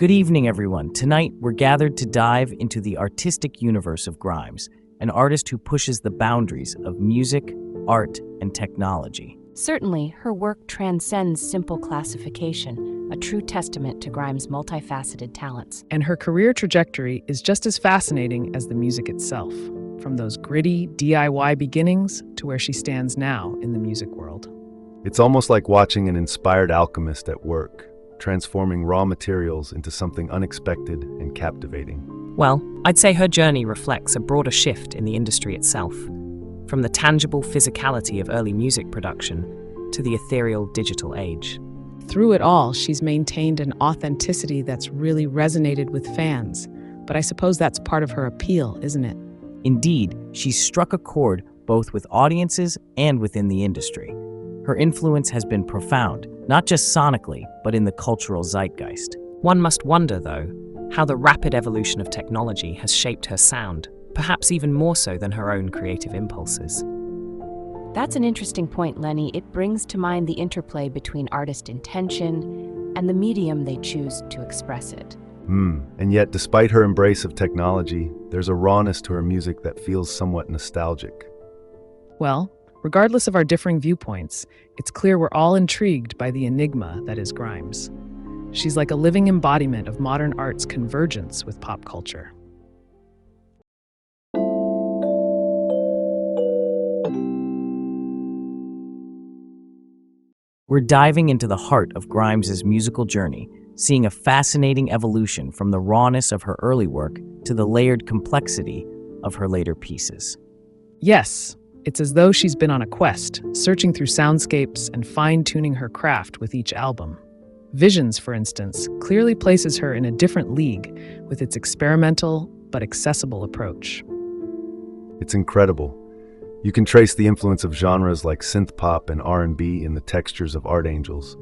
Good evening, everyone. Tonight, we're gathered to dive into the artistic universe of Grimes, an artist who pushes the boundaries of music, art, and technology. Certainly, her work transcends simple classification, a true testament to Grimes' multifaceted talents. And her career trajectory is just as fascinating as the music itself, from those gritty DIY beginnings to where she stands now in the music world. It's almost like watching an inspired alchemist at work, transforming raw materials into something unexpected and captivating. Well, I'd say her journey reflects a broader shift in the industry itself, from the tangible physicality of early music production to the ethereal digital age. Through it all, she's maintained an authenticity that's really resonated with fans, but I suppose that's part of her appeal, isn't it? Indeed, she's struck a chord both with audiences and within the industry. Her influence has been profound, not just sonically, but in the cultural zeitgeist. One must wonder, though, how the rapid evolution of technology has shaped her sound, perhaps even more so than her own creative impulses. That's an interesting point, Lenny. It brings to mind the interplay between artist intention and the medium they choose to express it. And yet, despite her embrace of technology, there's a rawness to her music that feels somewhat nostalgic. Well, regardless of our differing viewpoints, it's clear we're all intrigued by the enigma that is Grimes. She's like a living embodiment of modern art's convergence with pop culture. We're diving into the heart of Grimes' musical journey, seeing a fascinating evolution from the rawness of her early work to the layered complexity of her later pieces. Yes, it's as though she's been on a quest, searching through soundscapes and fine-tuning her craft with each album. Visions, for instance, clearly places her in a different league with its experimental but accessible approach. It's incredible. You can trace the influence of genres like synth-pop and R&B in the textures of Art Angels.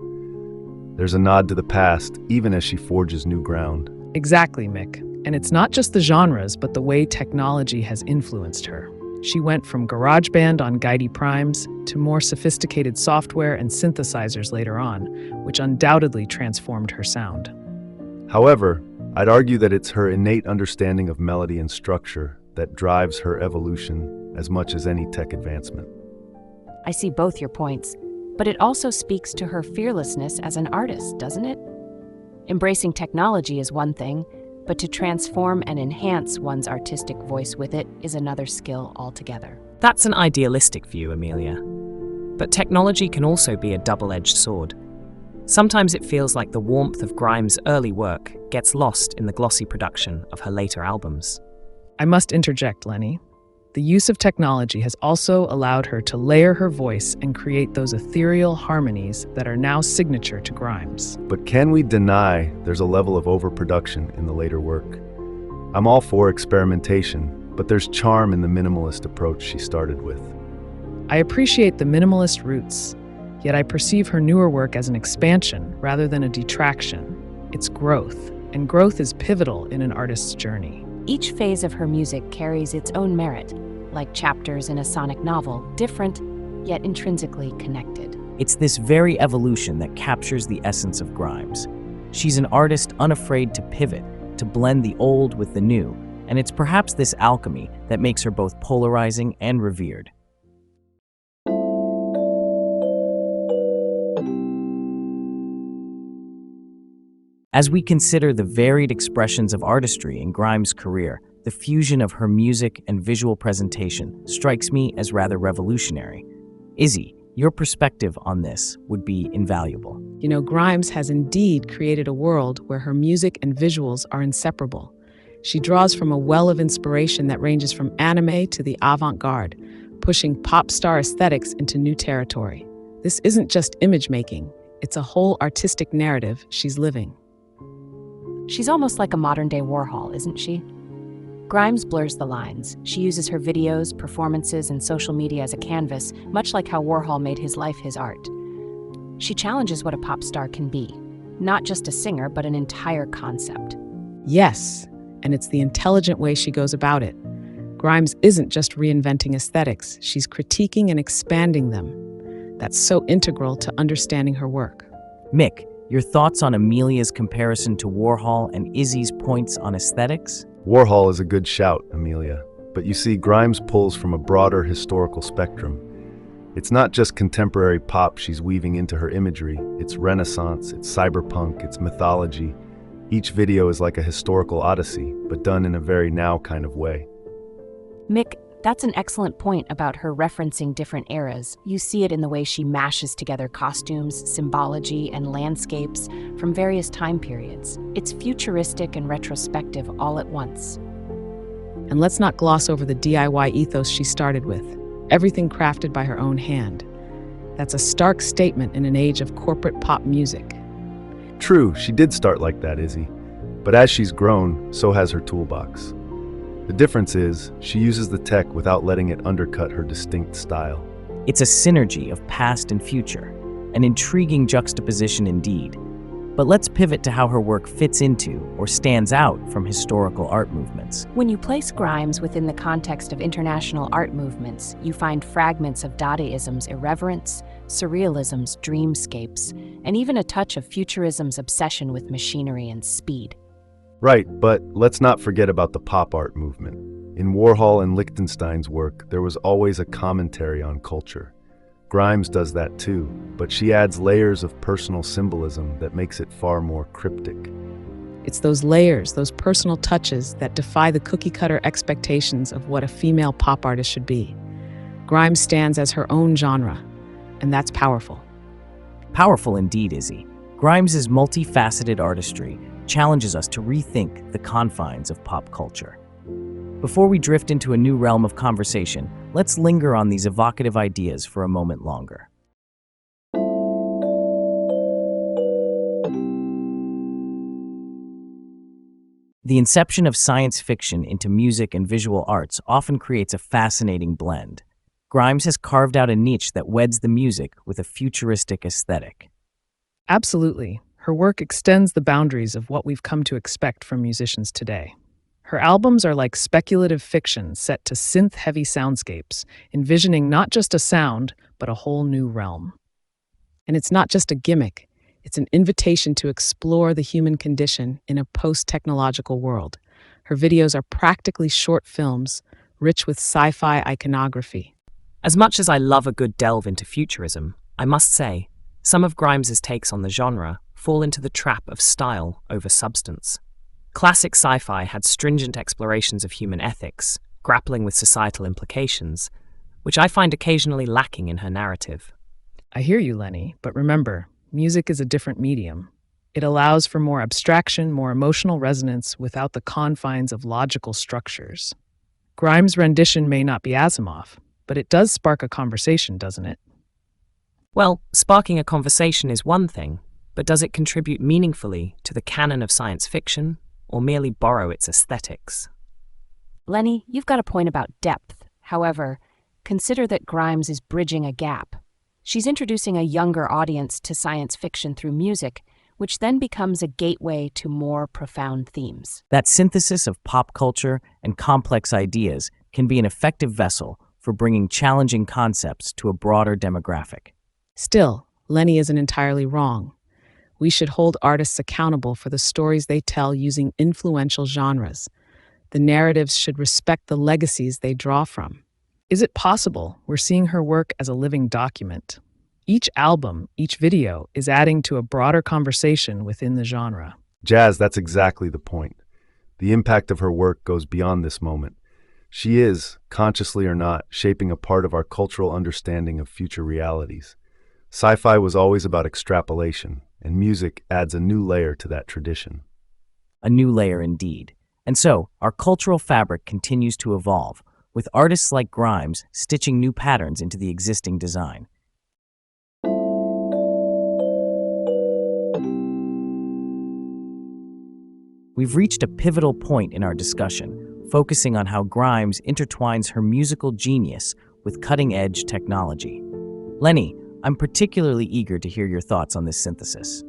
There's a nod to the past, even as she forges new ground. Exactly, Mick. And it's not just the genres, but the way technology has influenced her. She went from GarageBand on Guidey Primes to more sophisticated software and synthesizers later on, which undoubtedly transformed her sound. However, I'd argue that it's her innate understanding of melody and structure that drives her evolution as much as any tech advancement. I see both your points, but it also speaks to her fearlessness as an artist, doesn't it? Embracing technology is one thing, but to transform and enhance one's artistic voice with it is another skill altogether. That's an idealistic view, Amelia. But technology can also be a double-edged sword. Sometimes it feels like the warmth of Grimes' early work gets lost in the glossy production of her later albums. I must interject, Lenny. The use of technology has also allowed her to layer her voice and create those ethereal harmonies that are now signature to Grimes. But can we deny there's a level of overproduction in the later work? I'm all for experimentation, but there's charm in the minimalist approach she started with. I appreciate the minimalist roots, yet I perceive her newer work as an expansion rather than a detraction. It's growth, and growth is pivotal in an artist's journey. Each phase of her music carries its own merit, like chapters in a sonic novel, different, yet intrinsically connected. It's this very evolution that captures the essence of Grimes. She's an artist unafraid to pivot, to blend the old with the new, and it's perhaps this alchemy that makes her both polarizing and revered. As we consider the varied expressions of artistry in Grimes' career, the fusion of her music and visual presentation strikes me as rather revolutionary. Izzy, your perspective on this would be invaluable. You know, Grimes has indeed created a world where her music and visuals are inseparable. She draws from a well of inspiration that ranges from anime to the avant-garde, pushing pop star aesthetics into new territory. This isn't just image making, it's a whole artistic narrative she's living. She's almost like a modern-day Warhol, isn't she? Grimes blurs the lines. She uses her videos, performances, and social media as a canvas, much like how Warhol made his life his art. She challenges what a pop star can be, not just a singer, but an entire concept. Yes, and it's the intelligent way she goes about it. Grimes isn't just reinventing aesthetics, she's critiquing and expanding them. That's so integral to understanding her work. Mick, Your thoughts on Amelia's comparison to Warhol and Izzy's points on aesthetics? Warhol is a good shout, Amelia. But you see, Grimes pulls from a broader historical spectrum. It's not just contemporary pop she's weaving into her imagery. It's Renaissance, it's cyberpunk, it's mythology. Each video is like a historical Odyssey, but done in a very now kind of way. Mick, that's an excellent point about her referencing different eras. You see it in the way she mashes together costumes, symbology, and landscapes from various time periods. It's futuristic and retrospective all at once. And let's not gloss over the DIY ethos she started with. Everything crafted by her own hand. That's a stark statement in an age of corporate pop music. True, she did start like that, Izzy. But as she's grown, so has her toolbox. The difference is, she uses the tech without letting it undercut her distinct style. It's a synergy of past and future, an intriguing juxtaposition indeed. But let's pivot to how her work fits into or stands out from historical art movements. When you place Grimes within the context of international art movements, you find fragments of Dadaism's irreverence, Surrealism's dreamscapes, and even a touch of Futurism's obsession with machinery and speed. Right, but let's not forget about the pop art movement. In Warhol and Lichtenstein's work, there was always a commentary on culture. Grimes does that too, but she adds layers of personal symbolism that makes it far more cryptic. It's those layers, those personal touches that defy the cookie-cutter expectations of what a female pop artist should be. Grimes stands as her own genre, and that's powerful. Powerful indeed, Izzy. Grimes' multifaceted artistry challenges us to rethink the confines of pop culture. Before we drift into a new realm of conversation, let's linger on these evocative ideas for a moment longer. The inception of science fiction into music and visual arts often creates a fascinating blend. Grimes has carved out a niche that weds the music with a futuristic aesthetic. Absolutely. Her work extends the boundaries of what we've come to expect from musicians today. Her albums are like speculative fiction set to synth-heavy soundscapes, envisioning not just a sound, but a whole new realm. And it's not just a gimmick, it's an invitation to explore the human condition in a post-technological world. Her videos are practically short films, rich with sci-fi iconography. As much as I love a good delve into futurism, I must say, some of Grimes's takes on the genre fall into the trap of style over substance. Classic sci-fi had stringent explorations of human ethics, grappling with societal implications, which I find occasionally lacking in her narrative. I hear you, Lenny, but remember, music is a different medium. It allows for more abstraction, more emotional resonance without the confines of logical structures. Grimes' rendition may not be Asimov, but it does spark a conversation, doesn't it? Well, sparking a conversation is one thing, but does it contribute meaningfully to the canon of science fiction, or merely borrow its aesthetics? Lenny, you've got a point about depth. However, consider that Grimes is bridging a gap. She's introducing a younger audience to science fiction through music, which then becomes a gateway to more profound themes. That synthesis of pop culture and complex ideas can be an effective vessel for bringing challenging concepts to a broader demographic. Still, Lenny isn't entirely wrong. We should hold artists accountable for the stories they tell using influential genres. The narratives should respect the legacies they draw from. Is it possible we're seeing her work as a living document? Each album, each video, is adding to a broader conversation within the genre. Jazz, that's exactly the point. The impact of her work goes beyond this moment. She is, consciously or not, shaping a part of our cultural understanding of future realities. Sci-fi was always about extrapolation, and music adds a new layer to that tradition. A new layer indeed. And so, our cultural fabric continues to evolve, with artists like Grimes stitching new patterns into the existing design. We've reached a pivotal point in our discussion, focusing on how Grimes intertwines her musical genius with cutting-edge technology. Lenny, I'm particularly eager to hear your thoughts on this synthesis.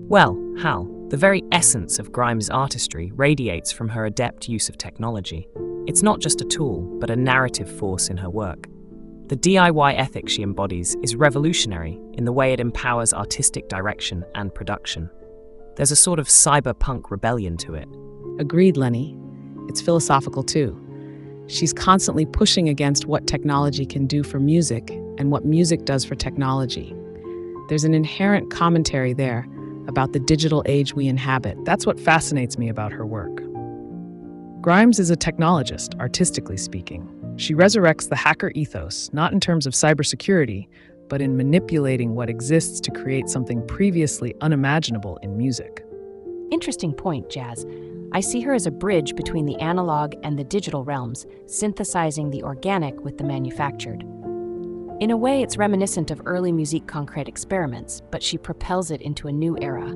Well, Hal, the very essence of Grimes' artistry radiates from her adept use of technology. It's not just a tool, but a narrative force in her work. The DIY ethic she embodies is revolutionary in the way it empowers artistic direction and production. There's a sort of cyberpunk rebellion to it. Agreed, Lenny. It's philosophical too. She's constantly pushing against what technology can do for music and what music does for technology. There's an inherent commentary there about the digital age we inhabit. That's what fascinates me about her work. Grimes is a technologist, artistically speaking. She resurrects the hacker ethos, not in terms of cybersecurity, but in manipulating what exists to create something previously unimaginable in music. Interesting point, Jazz. I see her as a bridge between the analog and the digital realms, synthesizing the organic with the manufactured. In a way, it's reminiscent of early musique concrète experiments, but she propels it into a new era.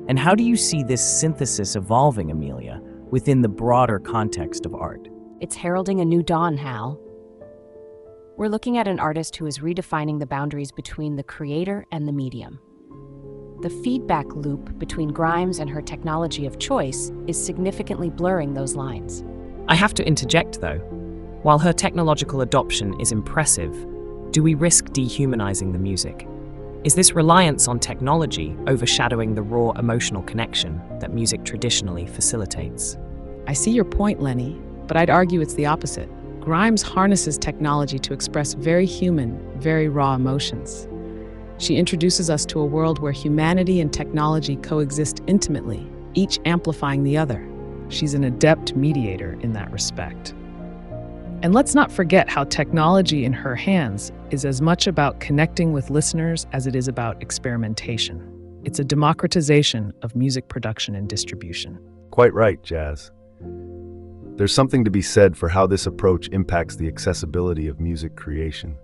And how do you see this synthesis evolving, Amelia, within the broader context of art? It's heralding a new dawn, Hal. We're looking at an artist who is redefining the boundaries between the creator and the medium. The feedback loop between Grimes and her technology of choice is significantly blurring those lines. I have to interject, though. While her technological adoption is impressive, do we risk dehumanizing the music? Is this reliance on technology overshadowing the raw emotional connection that music traditionally facilitates? I see your point, Lenny, but I'd argue it's the opposite. Grimes harnesses technology to express very human, very raw emotions. She introduces us to a world where humanity and technology coexist intimately, each amplifying the other. She's an adept mediator in that respect. And let's not forget how technology in her hands is as much about connecting with listeners as it is about experimentation. It's a democratization of music production and distribution. Quite right, Jazz. There's something to be said for how this approach impacts the accessibility of music creation.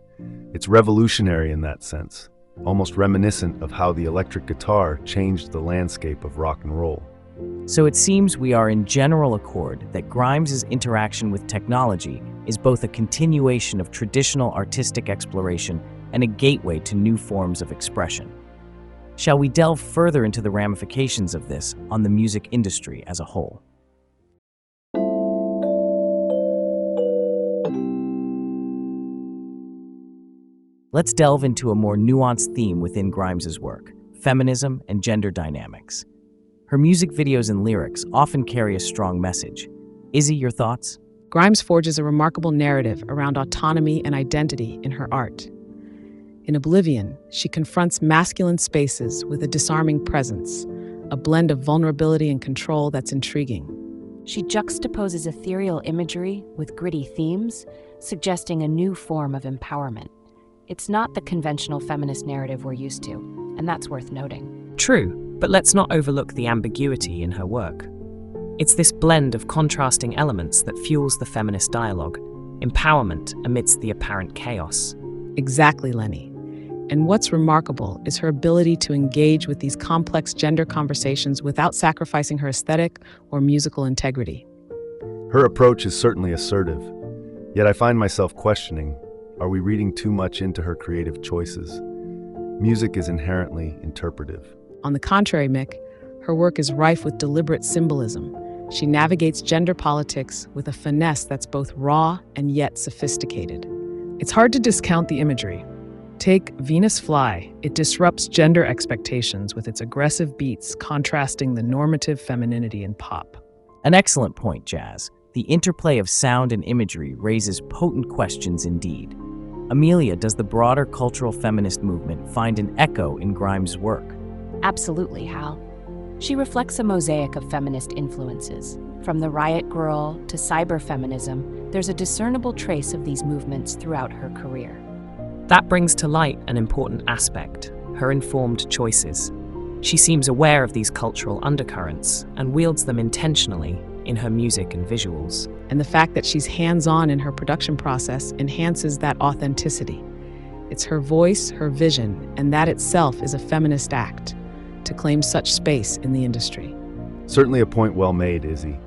It's revolutionary in that sense, almost reminiscent of how the electric guitar changed the landscape of rock and roll. So it seems we are in general accord that Grimes' interaction with technology is both a continuation of traditional artistic exploration and a gateway to new forms of expression. Shall we delve further into the ramifications of this on the music industry as a whole? Let's delve into a more nuanced theme within Grimes' work: feminism and gender dynamics. Her music videos and lyrics often carry a strong message. Izzy, your thoughts? Grimes forges a remarkable narrative around autonomy and identity in her art. In Oblivion, she confronts masculine spaces with a disarming presence, a blend of vulnerability and control that's intriguing. She juxtaposes ethereal imagery with gritty themes, suggesting a new form of empowerment. It's not the conventional feminist narrative we're used to, and that's worth noting. True, but let's not overlook the ambiguity in her work. It's this blend of contrasting elements that fuels the feminist dialogue, empowerment amidst the apparent chaos. Exactly, Lenny. And what's remarkable is her ability to engage with these complex gender conversations without sacrificing her aesthetic or musical integrity. Her approach is certainly assertive, yet I find myself questioning, are we reading too much into her creative choices? Music is inherently interpretive. On the contrary, Mick, her work is rife with deliberate symbolism. She navigates gender politics with a finesse that's both raw and yet sophisticated. It's hard to discount the imagery. Take Venus Fly. It disrupts gender expectations with its aggressive beats contrasting the normative femininity in pop. An excellent point, Jazz. The interplay of sound and imagery raises potent questions indeed. Amelia, does the broader cultural feminist movement find an echo in Grimes' work? Absolutely, Hal. She reflects a mosaic of feminist influences. From the Riot Grrrl to cyberfeminism, there's a discernible trace of these movements throughout her career. That brings to light an important aspect: her informed choices. She seems aware of these cultural undercurrents and wields them intentionally in her music and visuals. And the fact that she's hands-on in her production process enhances that authenticity. It's her voice, her vision, and that itself is a feminist act, to claim such space in the industry. Certainly a point well made, Izzy.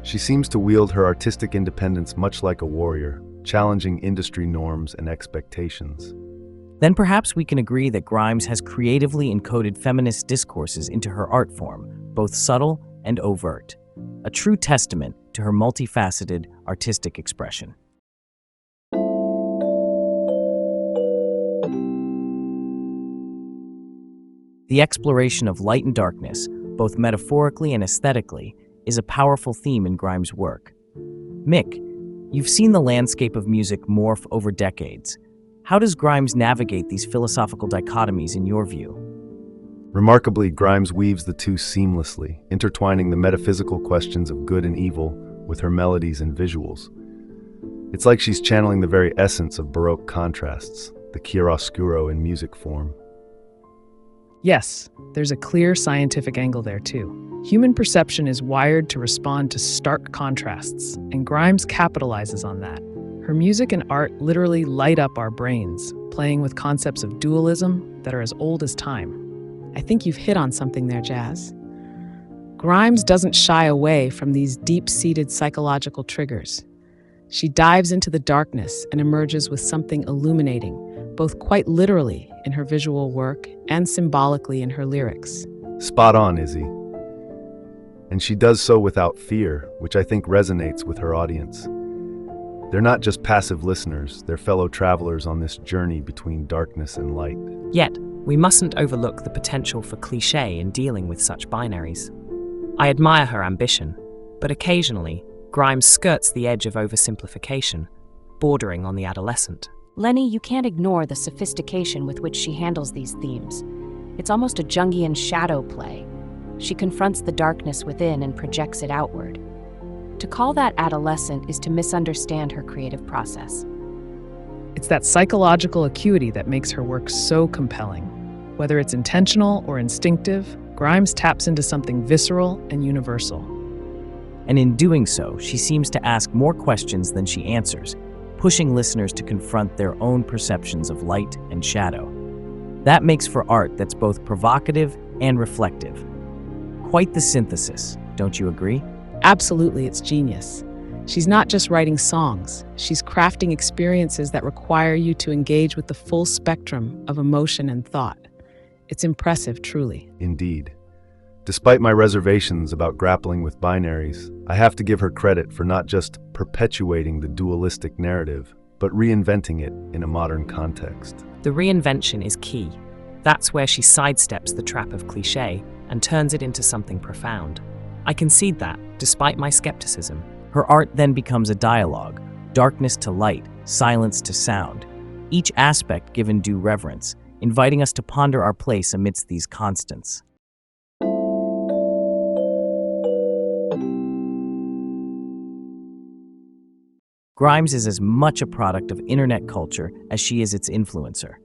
She seems to wield her artistic independence much like a warrior, challenging industry norms and expectations. Then perhaps we can agree that Grimes has creatively encoded feminist discourses into her art form, both subtle and overt, a true testament to her multifaceted artistic expression. The exploration of light and darkness, both metaphorically and aesthetically, is a powerful theme in Grimes' work. Mick, you've seen the landscape of music morph over decades. How does Grimes navigate these philosophical dichotomies in your view? Remarkably, Grimes weaves the two seamlessly, intertwining the metaphysical questions of good and evil with her melodies and visuals. It's like she's channeling the very essence of Baroque contrasts, the chiaroscuro in music form. Yes, there's a clear scientific angle there too. Human perception is wired to respond to stark contrasts, and Grimes capitalizes on that. Her music and art literally light up our brains, playing with concepts of dualism that are as old as time. I think you've hit on something there, Jazz. Grimes doesn't shy away from these deep-seated psychological triggers. She dives into the darkness and emerges with something illuminating, both quite literally in her visual work and symbolically in her lyrics. Spot on, Izzy. And she does so without fear, which I think resonates with her audience. They're not just passive listeners, they're fellow travelers on this journey between darkness and light. Yet, we mustn't overlook the potential for cliché in dealing with such binaries. I admire her ambition, but occasionally, Grimes skirts the edge of oversimplification, bordering on the adolescent. Lenny, you can't ignore the sophistication with which she handles these themes. It's almost a Jungian shadow play. She confronts the darkness within and projects it outward. To call that adolescent is to misunderstand her creative process. It's that psychological acuity that makes her work so compelling. Whether it's intentional or instinctive, Grimes taps into something visceral and universal. And in doing so, she seems to ask more questions than she answers, pushing listeners to confront their own perceptions of light and shadow. That makes for art that's both provocative and reflective. Quite the synthesis, don't you agree? Absolutely, it's genius. She's not just writing songs, she's crafting experiences that require you to engage with the full spectrum of emotion and thought. It's impressive, truly. Indeed. Despite my reservations about grappling with binaries, I have to give her credit for not just perpetuating the dualistic narrative, but reinventing it in a modern context. The reinvention is key. That's where she sidesteps the trap of cliché and turns it into something profound. I concede that, despite my skepticism. Her art then becomes a dialogue, darkness to light, silence to sound, each aspect given due reverence, inviting us to ponder our place amidst these constants. Grimes is as much a product of internet culture as she is its influencer.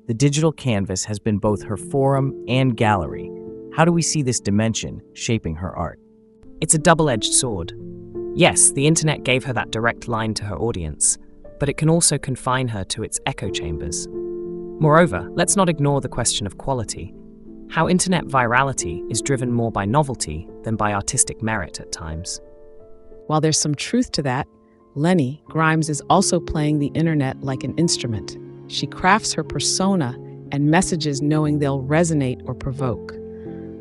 The digital canvas has been both her forum and gallery. How do we see this dimension shaping her art? It's a double-edged sword. Yes, the internet gave her that direct line to her audience, but it can also confine her to its echo chambers. Moreover, let's not ignore the question of quality. How internet virality is driven more by novelty than by artistic merit at times. While there's some truth to that, Lenny, Grimes is also playing the internet like an instrument. She crafts her persona and messages knowing they'll resonate or provoke.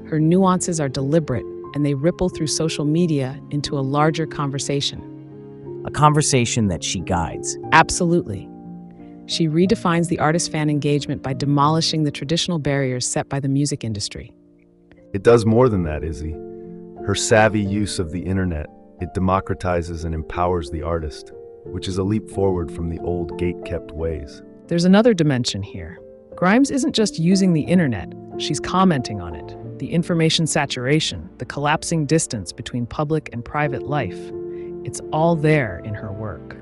Her nuances are deliberate, and they ripple through social media into a larger conversation. A conversation that she guides. Absolutely. She redefines the artist-fan engagement by demolishing the traditional barriers set by the music industry. It does more than that, Izzy. Her savvy use of the internet, it democratizes and empowers the artist, which is a leap forward from the old gate-kept ways. There's another dimension here. Grimes isn't just using the internet, she's commenting on it. The information saturation, the collapsing distance between public and private life. It's all there in her work.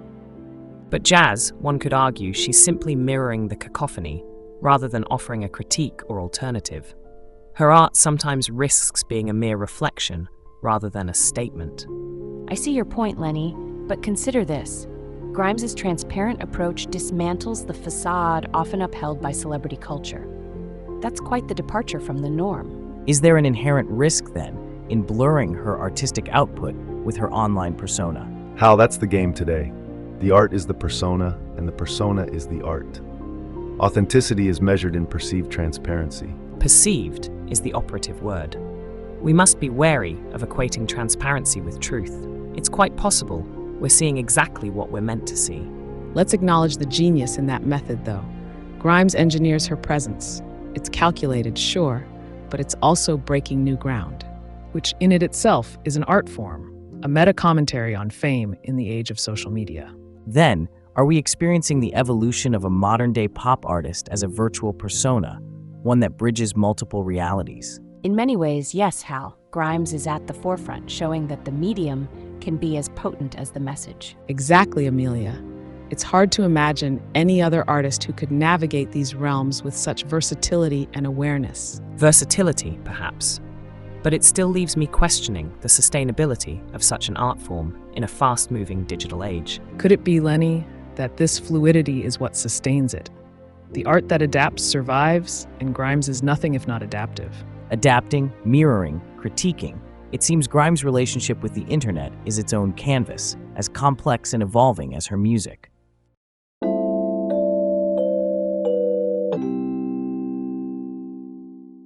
But Jazz, one could argue, she's simply mirroring the cacophony, rather than offering a critique or alternative. Her art sometimes risks being a mere reflection, rather than a statement. I see your point, Lenny, but consider this. Grimes's transparent approach dismantles the facade often upheld by celebrity culture. That's quite the departure from the norm. Is there an inherent risk, then, in blurring her artistic output with her online persona? Hal, that's the game today. The art is the persona, and the persona is the art. Authenticity is measured in perceived transparency. Perceived is the operative word. We must be wary of equating transparency with truth. It's quite possible we're seeing exactly what we're meant to see. Let's acknowledge the genius in that method, though. Grimes engineers her presence. It's calculated, sure, but it's also breaking new ground. which in it itself is an art form, a meta-commentary on fame in the age of social media. Then, are we experiencing the evolution of a modern-day pop artist as a virtual persona, one that bridges multiple realities? In many ways, yes, Hal. Grimes is at the forefront, showing that the medium can be as potent as the message. Exactly, Amelia. It's hard to imagine any other artist who could navigate these realms with such versatility and awareness. Versatility, perhaps. But it still leaves me questioning the sustainability of such an art form in a fast-moving digital age. Could it be, Lenny, that this fluidity is what sustains it? The art that adapts survives, and Grimes is nothing if not adaptive. Adapting, mirroring, critiquing. It seems Grimes' relationship with the internet is its own canvas, as complex and evolving as her music.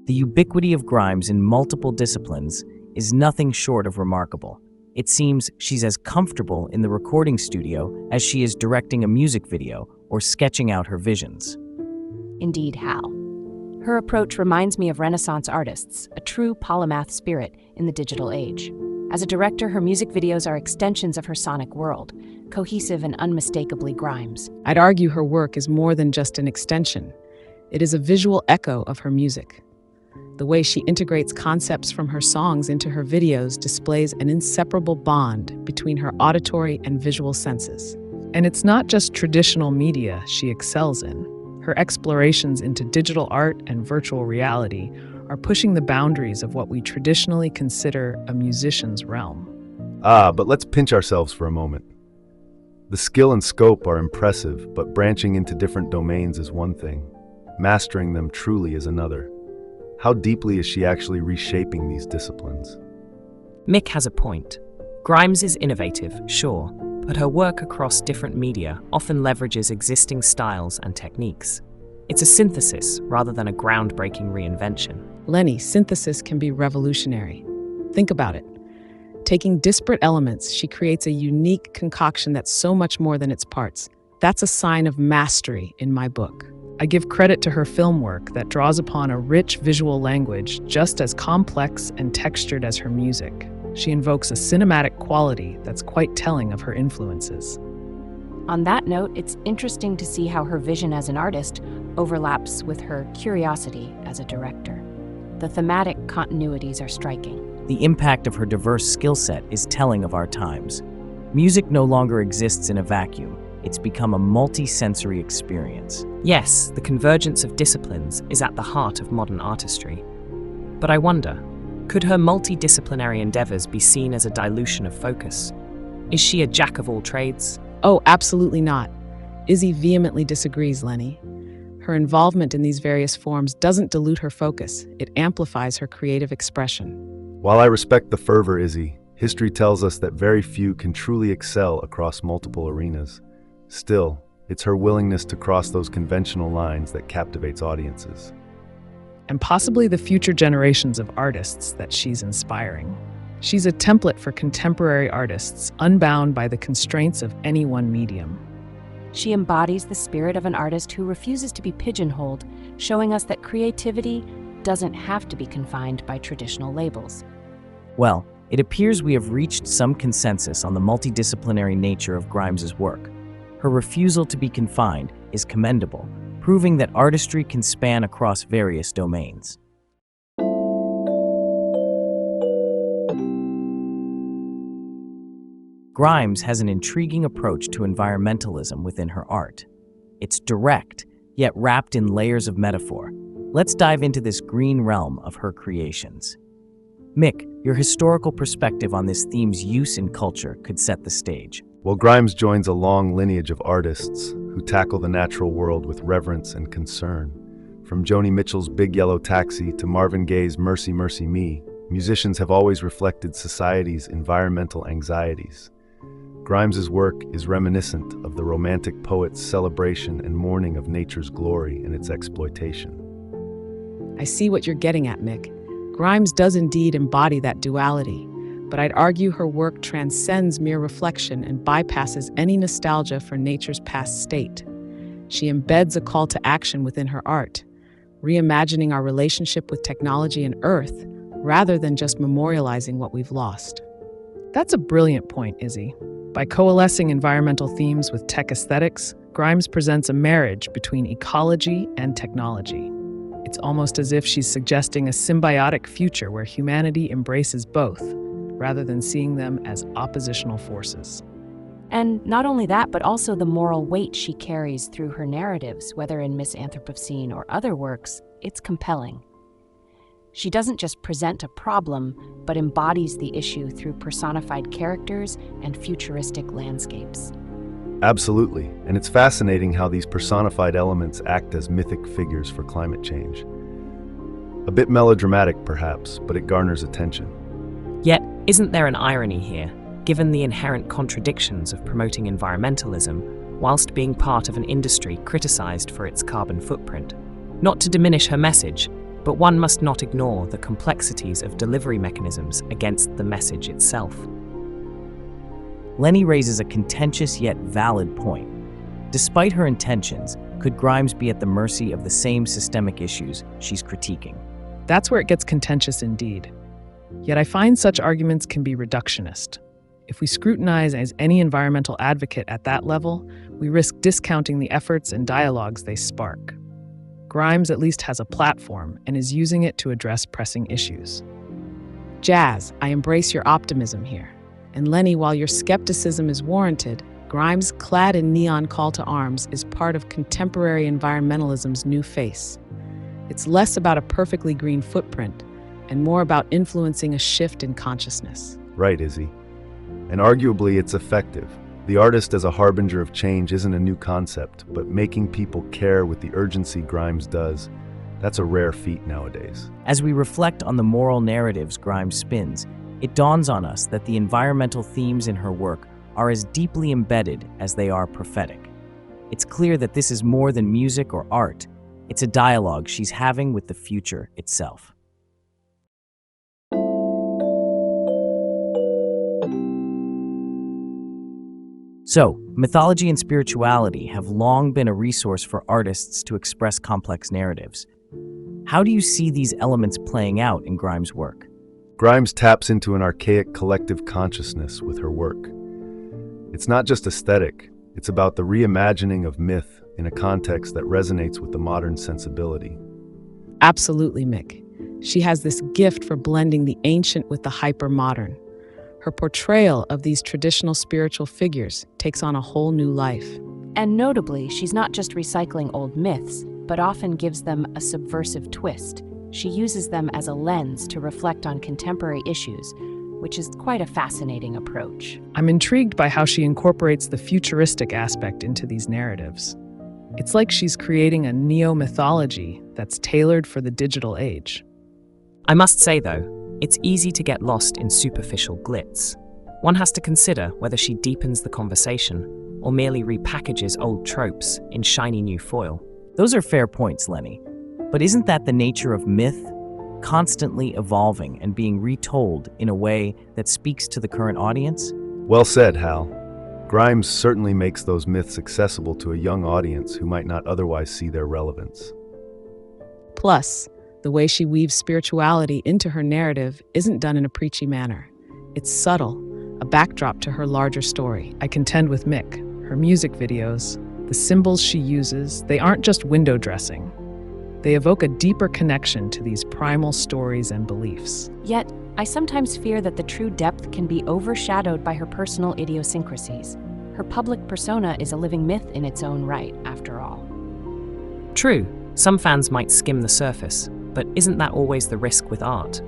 The ubiquity of Grimes in multiple disciplines is nothing short of remarkable. It seems she's as comfortable in the recording studio as she is directing a music video or sketching out her visions. Indeed, Hal. Her approach reminds me of Renaissance artists, a true polymath spirit in the digital age. As a director, her music videos are extensions of her sonic world, cohesive and unmistakably Grimes. I'd argue her work is more than just an extension. It is a visual echo of her music. The way she integrates concepts from her songs into her videos displays an inseparable bond between her auditory and visual senses. And it's not just traditional media she excels in. Her explorations into digital art and virtual reality are pushing the boundaries of what we traditionally consider a musician's realm. But let's pinch ourselves for a moment. The skill and scope are impressive, but branching into different domains is one thing. Mastering them truly is another. How deeply is she actually reshaping these disciplines? Mick has a point. Grimes is innovative, sure, but her work across different media often leverages existing styles and techniques. It's a synthesis rather than a groundbreaking reinvention. Lenny, synthesis can be revolutionary. Think about it. Taking disparate elements, she creates a unique concoction that's so much more than its parts. That's a sign of mastery in my book. I give credit to her film work that draws upon a rich visual language just as complex and textured as her music. She invokes a cinematic quality that's quite telling of her influences. On that note, it's interesting to see how her vision as an artist overlaps with her curiosity as a director. The thematic continuities are striking. The impact of her diverse skill set is telling of our times. Music no longer exists in a vacuum. It's become a multi-sensory experience. Yes, the convergence of disciplines is at the heart of modern artistry. But I wonder, could her multidisciplinary endeavors be seen as a dilution of focus? Is she a jack of all trades? Oh, absolutely not. Izzy vehemently disagrees, Lenny. Her involvement in these various forms doesn't dilute her focus. It amplifies her creative expression. While I respect the fervor, Izzy, history tells us that very few can truly excel across multiple arenas. Still, it's her willingness to cross those conventional lines that captivates audiences. And possibly the future generations of artists that she's inspiring. She's a template for contemporary artists, unbound by the constraints of any one medium. She embodies the spirit of an artist who refuses to be pigeonholed, showing us that creativity doesn't have to be confined by traditional labels. Well, it appears we have reached some consensus on the multidisciplinary nature of Grimes's work. Her refusal to be confined is commendable, proving that artistry can span across various domains. Grimes has an intriguing approach to environmentalism within her art. It's direct, yet wrapped in layers of metaphor. Let's dive into this green realm of her creations. Mick, your historical perspective on this theme's use in culture could set the stage. Well, Grimes joins a long lineage of artists who tackle the natural world with reverence and concern. From Joni Mitchell's Big Yellow Taxi to Marvin Gaye's Mercy, Mercy Me, musicians have always reflected society's environmental anxieties. Grimes's work is reminiscent of the Romantic poet's celebration and mourning of nature's glory and its exploitation. I see what you're getting at, Mick. Grimes does indeed embody that duality, but I'd argue her work transcends mere reflection and bypasses any nostalgia for nature's past state. She embeds a call to action within her art, reimagining our relationship with technology and Earth, rather than just memorializing what we've lost. That's a brilliant point, Izzy. By coalescing environmental themes with tech aesthetics, Grimes presents a marriage between ecology and technology. It's almost as if she's suggesting a symbiotic future where humanity embraces both, rather than seeing them as oppositional forces. And not only that, but also the moral weight she carries through her narratives, whether in Miss Anthropocene or other works, it's compelling. She doesn't just present a problem, but embodies the issue through personified characters and futuristic landscapes. Absolutely, and it's fascinating how these personified elements act as mythic figures for climate change. A bit melodramatic, perhaps, but it garners attention. Yet, isn't there an irony here, given the inherent contradictions of promoting environmentalism whilst being part of an industry criticized for its carbon footprint? Not to diminish her message, but one must not ignore the complexities of delivery mechanisms against the message itself. Lenny raises a contentious yet valid point. Despite her intentions, could Grimes be at the mercy of the same systemic issues she's critiquing? That's where it gets contentious indeed. Yet I find such arguments can be reductionist. If we scrutinize as any environmental advocate at that level, we risk discounting the efforts and dialogues they spark. Grimes at least has a platform and is using it to address pressing issues. Jazz, I embrace your optimism here. And Lenny, while your skepticism is warranted, Grimes' clad in neon call to arms is part of contemporary environmentalism's new face. It's less about a perfectly green footprint and more about influencing a shift in consciousness. Right, Izzy. And arguably it's effective. The artist as a harbinger of change isn't a new concept, but making people care with the urgency Grimes does, that's a rare feat nowadays. As we reflect on the moral narratives Grimes spins, it dawns on us that the environmental themes in her work are as deeply embedded as they are prophetic. It's clear that this is more than music or art. It's a dialogue she's having with the future itself. So, mythology and spirituality have long been a resource for artists to express complex narratives. How do you see these elements playing out in Grimes' work? Grimes taps into an archaic collective consciousness with her work. It's not just aesthetic, it's about the reimagining of myth in a context that resonates with the modern sensibility. Absolutely, Mick. She has this gift for blending the ancient with the hyper-modern. Her portrayal of these traditional spiritual figures takes on a whole new life. And notably, she's not just recycling old myths, but often gives them a subversive twist. She uses them as a lens to reflect on contemporary issues, which is quite a fascinating approach. I'm intrigued by how she incorporates the futuristic aspect into these narratives. It's like she's creating a neo-mythology that's tailored for the digital age. I must say, though, it's easy to get lost in superficial glitz. One has to consider whether she deepens the conversation or merely repackages old tropes in shiny new foil. Those are fair points, Lenny. But isn't that the nature of myth? Constantly evolving and being retold in a way that speaks to the current audience? Well said, Hal. Grimes certainly makes those myths accessible to a young audience who might not otherwise see their relevance. Plus, the way she weaves spirituality into her narrative isn't done in a preachy manner. It's subtle, a backdrop to her larger story. I contend with Mick. Her music videos, the symbols she uses, they aren't just window dressing. They evoke a deeper connection to these primal stories and beliefs. Yet, I sometimes fear that the true depth can be overshadowed by her personal idiosyncrasies. Her public persona is a living myth in its own right, after all. True, some fans might skim the surface, but isn't that always the risk with art?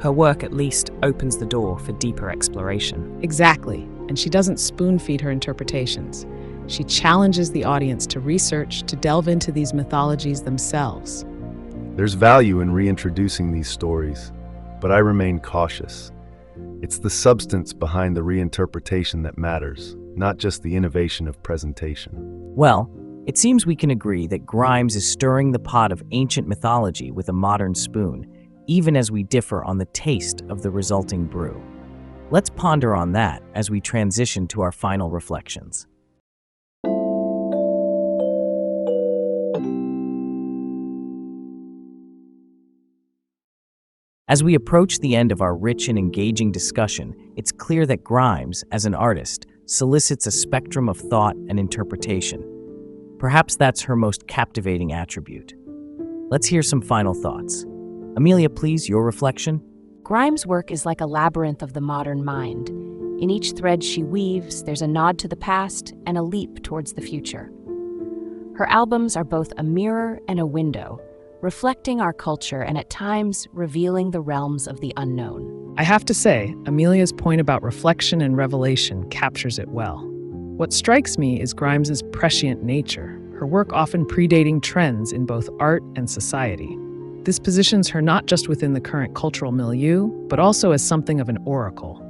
Her work at least opens the door for deeper exploration. Exactly, and she doesn't spoon-feed her interpretations. She challenges the audience to research, to delve into these mythologies themselves. There's value in reintroducing these stories, but I remain cautious. It's the substance behind the reinterpretation that matters, not just the innovation of presentation. Well, it seems we can agree that Grimes is stirring the pot of ancient mythology with a modern spoon, even as we differ on the taste of the resulting brew. Let's ponder on that as we transition to our final reflections. As we approach the end of our rich and engaging discussion, it's clear that Grimes, as an artist, solicits a spectrum of thought and interpretation. Perhaps that's her most captivating attribute. Let's hear some final thoughts. Amelia, please, your reflection? Grimes' work is like a labyrinth of the modern mind. In each thread she weaves, there's a nod to the past and a leap towards the future. Her albums are both a mirror and a window, reflecting our culture and at times revealing the realms of the unknown. I have to say, Amelia's point about reflection and revelation captures it well. What strikes me is Grimes's prescient nature, her work often predating trends in both art and society. This positions her not just within the current cultural milieu, but also as something of an oracle.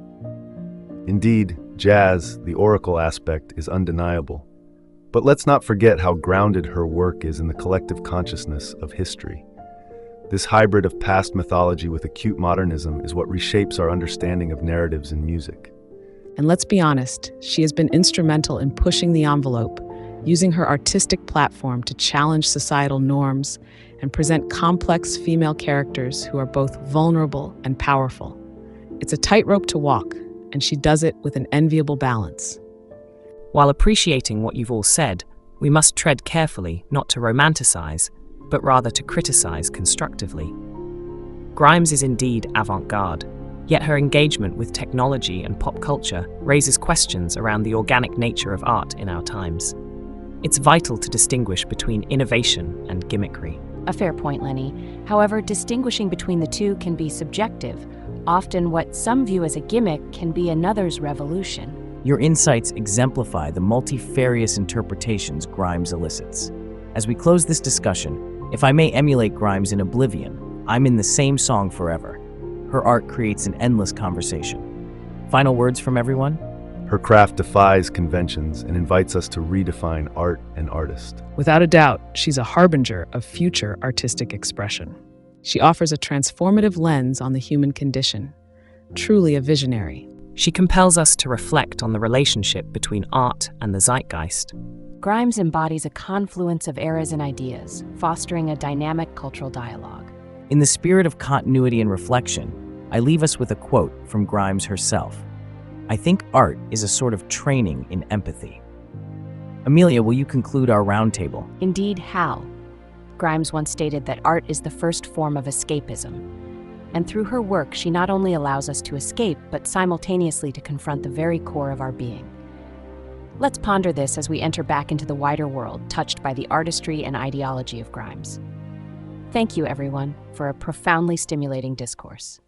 Indeed, jazz, the oracle aspect, is undeniable. But let's not forget how grounded her work is in the collective consciousness of history. This hybrid of past mythology with acute modernism is what reshapes our understanding of narratives in music. And let's be honest, she has been instrumental in pushing the envelope, using her artistic platform to challenge societal norms and present complex female characters who are both vulnerable and powerful. It's a tightrope to walk, and she does it with an enviable balance. While appreciating what you've all said, we must tread carefully not to romanticize, but rather to criticize constructively. Grimes is indeed avant-garde, yet her engagement with technology and pop culture raises questions around the organic nature of art in our times. It's vital to distinguish between innovation and gimmickry. A fair point, Lenny. However, distinguishing between the two can be subjective. Often what some view as a gimmick can be another's revolution. Your insights exemplify the multifarious interpretations Grimes elicits. As we close this discussion, if I may emulate Grimes in Oblivion, I'm in the same song forever. Her art creates an endless conversation. Final words from everyone? Her craft defies conventions and invites us to redefine art and artist. Without a doubt, she's a harbinger of future artistic expression. She offers a transformative lens on the human condition. Truly a visionary. She compels us to reflect on the relationship between art and the zeitgeist. Grimes embodies a confluence of eras and ideas, fostering a dynamic cultural dialogue. In the spirit of continuity and reflection, I leave us with a quote from Grimes herself. I think art is a sort of training in empathy. Amelia, will you conclude our roundtable? Indeed, how? Grimes once stated that art is the first form of escapism. And through her work, she not only allows us to escape, but simultaneously to confront the very core of our being. Let's ponder this as we enter back into the wider world, touched by the artistry and ideology of Grimes. Thank you, everyone, for a profoundly stimulating discourse.